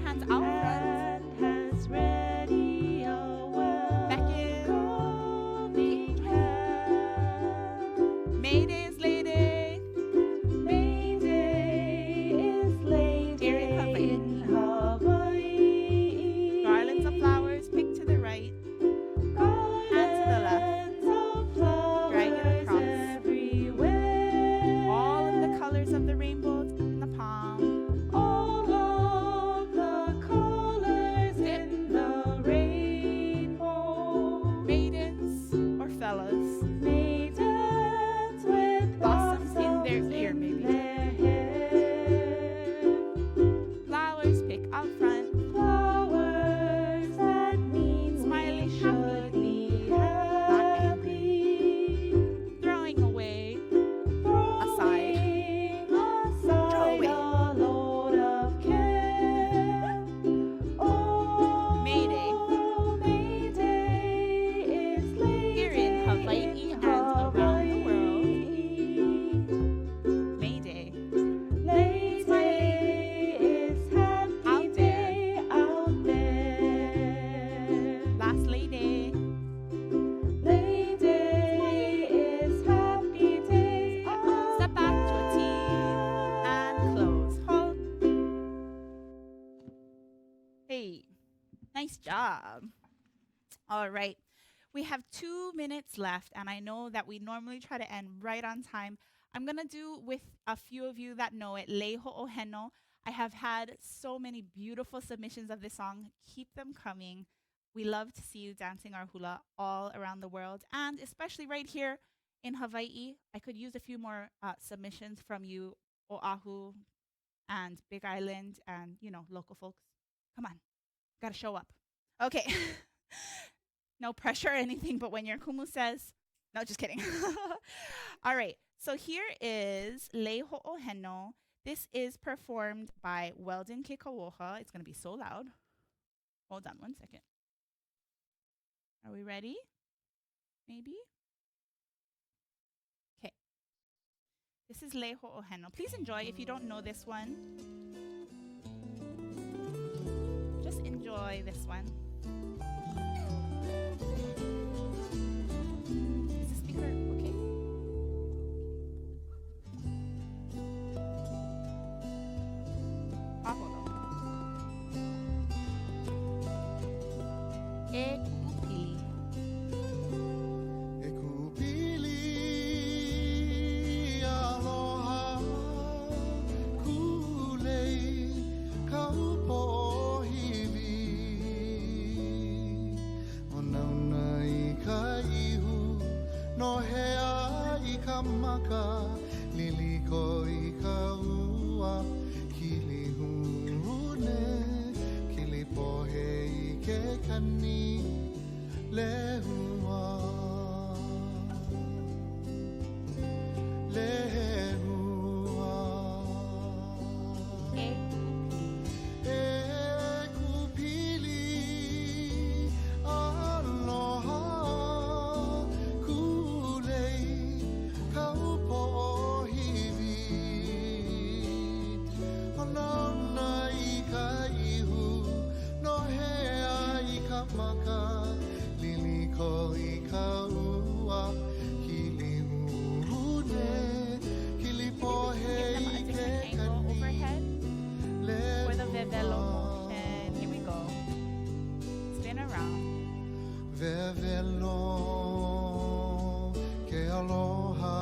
hands out front. and has ready a welcoming hand. May Day is Lei Day. May Day is Lei Here in Day Hawaii. in Hawaii. Garlands of flowers picked to the right. Garlands of flowers Drag it across. everywhere. All of the colors of the rainbow in the palm. All of the colors in the rainbow. Maidens or fellas. May dance with Blossoms in their ear, in maybe. their hair. Flowers pick out front. Flowers that mean Smiling, we should be happy. Throwing away. Throwing Throw aside away. a load of care. Oh, May Day. May Day is Lei Here in Day Hawaii in and around the world. Hawaii. May Day. Lei Day is happy Out there. day out there. Last Lei Day. Lei Day is happy day out Step back to a T and close. Hold. Hey, nice job. All right. We have 2 minutes left, and I know that we normally try to end right on time. I'm going to do with a few of you that know it, Lei Hoʻoheno. I have had so many beautiful submissions of this song. Keep them coming. We love to see you dancing our hula all around the world, and especially right here in Hawaii. I could use a few more submissions from you, Oahu and Big Island, and, local folks. Come on. Got to show up. Okay. No pressure or anything, but when your kumu says, no, just kidding. All right. So here is Lei Hoʻoheno. This is performed by Weldon Kekawoha. It's going to be so loud. Hold on one second. Are we ready? Maybe? Okay. This is Lei Hoʻoheno. Please enjoy if you don't know this one. Just enjoy this one. Is the speaker okay? Paholo. E kupili. E kupili aloha kulei kaupohiwi o nauna I ka ihu no hea I ka maka liliko I ka ua kili hune kili pohe I ke kani lehua lehua E kupili. e kupili aloha kulei kaupohiwi o nauna I ka ihu no hea I ka maka liliko I ka ua kili hune kili pohe Give them I a ke different angle kani overhead for the vevelo lehua motion. Here we go. Spin around. Vevelo ke aloha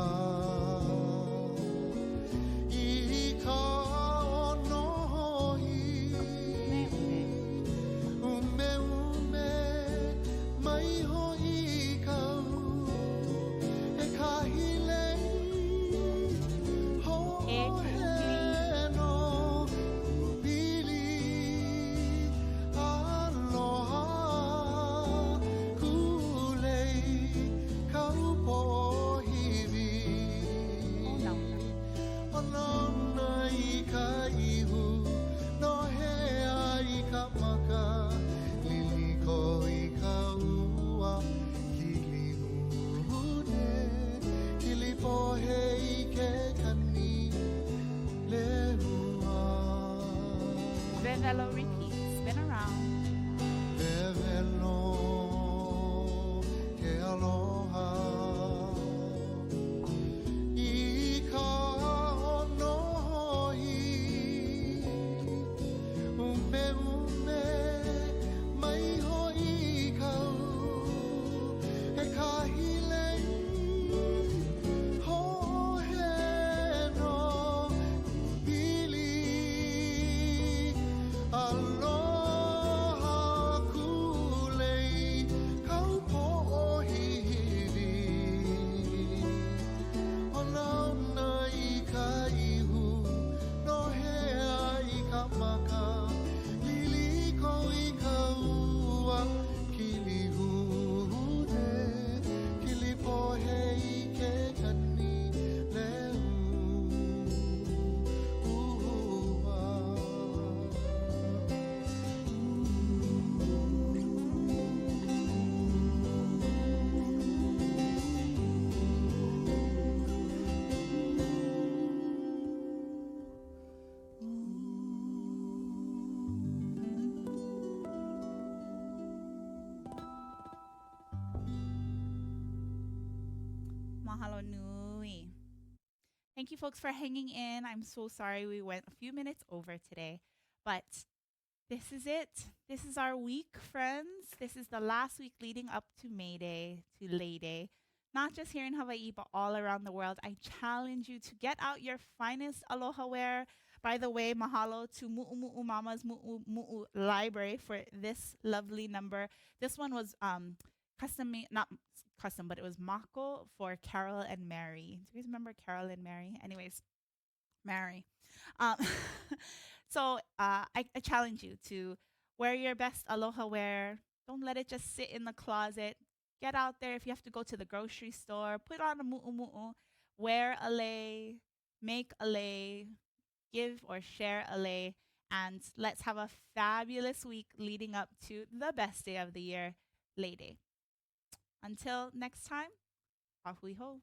I ka onohi ume ume mai hoi kau e kahi lei hoʻoheno kupili aloha kulei crown. Vevelo ke aloha I ka honohi Ume mai hoʻi kau E kahi lei Hoʻoheno Pili Aloha kulei Kau poʻohiwi Ona ona I ka ihu Nohea I ka maka Liliko I ka ua Kilihude Kilipohe I ke kani leu Mahalo nui. Thank you folks for hanging in. I'm so sorry we went a few minutes over today, but this is it. This is our week, friends. This is the last week leading up to May Day, to Lei Day. Not just here in Hawaii, but all around the world. I challenge you to get out your finest aloha wear. By the way, mahalo to Mu'u Mama's Mu'u Library for this lovely number. This one was custom, not custom, but it was Mako for Carol and Mary. Do you guys remember Carol and Mary? Anyways, Mary. Um, so I challenge you to wear your best aloha wear. Don't let it just sit in the closet. Get out there. If you have to go to the grocery store, put on a mu'u, wear a lei, make a lei, give or share a lei, and let's have a fabulous week leading up to the best day of the year, Lei Day. Until next time, ahui ho.